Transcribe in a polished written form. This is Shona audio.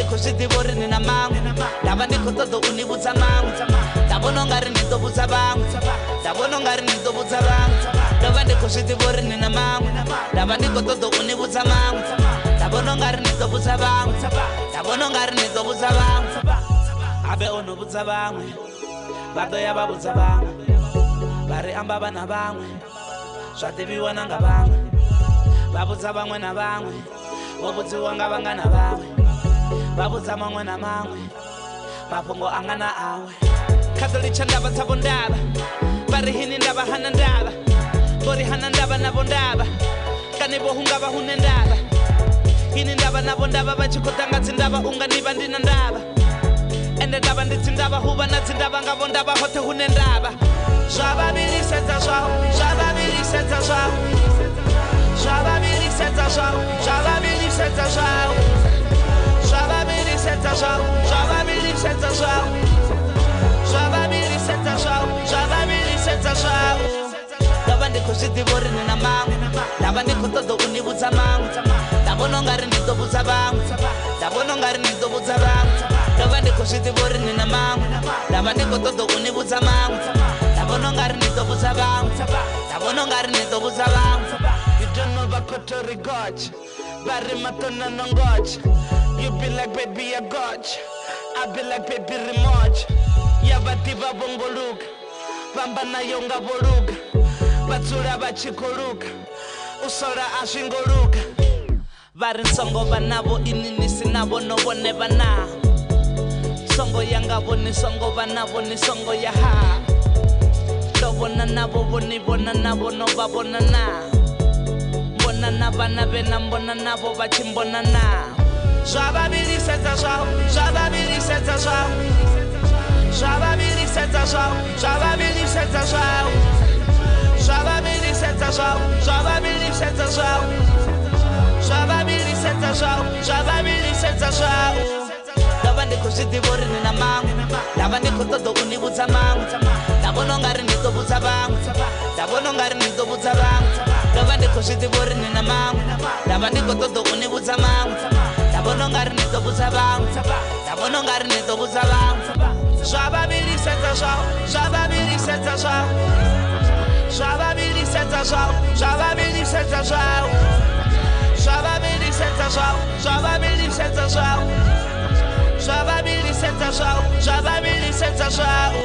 ndiko zvidivori nina mamwe ndava ndiko todo unibudza mamwe ndabona ngari nditobudza vamwe ndabona ngari nditobudza vamwe ndava ndiko zvidivori nina mamwe ndava ndiko todo unibudza mamwe ndabona ngari nditobudza vamwe ndabona ngari nditobudza vamwe abe unobudza vamwe vadoya vabudza vamwe vari amba vana vamwe zvadiviwa nanga vamwe vabudza vamwe na vamwe vobudziwa nga vangana vamwe vabudza mamwe na mamwe mafhungo anga na awe khazolicha ndava dzavo ndava vari hini ndava hana ndava vori hana ndava navo ndava kani vohungava hune ndava hini ndava navo ndava vachikotanga dzindava unga ndiva ndina ndava ende ndava ndidzindava huva na dzindava ngavo ndava hote hune ndava zvavavirisedza zvavo zvavavirisedza zvavo zvavavirisedza zvavo zvavavirisedza zvavo zvavavirisedza zvavo zvavavirisedza zvavo zvavavirisedza zvavo zvavavirisedza zvavo ndava ndiko zvidivori nina mamwe ndava ndiko todo unibudza mamwe ndabona ngari nditobudza vamwe ndabona ngari nditobudza vamwe ndava ndiko zvidivori nina mamwe ndava ndiko todo unibudza mamwe ndabona ngari nditobudza vamwe ndabona ngari nditobudza vamwe. You don't know about Kotori Gotch, Barry Matona Nongotch. You be like baby I gotch, I be like baby Remodge. Yabadiva Bongoluka, Bambana Yonga Boluka, Batsura Bachikoluka, Usora Ashingoluka. Varin songo banabo inini sinabo no one bana. Songo yanga boni songo banabo ni songo yaha. Dobona nabo boni bona nabo no babona na. Bona na bana bena bona nabo bachimbona na. Zvavavirisedza zvavo zvavavirisedza zvavo zvavavirisedza zvavo zvavavirisedza zvavo zvavavirisedza zvavo zvavavirisedza zvavo zvavavirisedza zvavo zvavavirisedza zvavo ndava ndiko zvidivori nina mamwe ndava ndiko todo unibudza mamwe ndabona ngari nditobudza vamwe ndabona ngari nditobudza vamwe ndava ndiko zvidivori nina mamwe ndava ndiko todo unibudza mamwe ndabona ngari nditobudza vamwe ndabona ngari nditobudza vamwe zvavavirisedza zvavo zvavavirisedza zvavo zvavavirisedza zvavo zvavavirisedza zvavo zvavavirisedza zvavo zvavavirisedza zvavo zvavavirisedza zvavo zvavavirisedza zvavo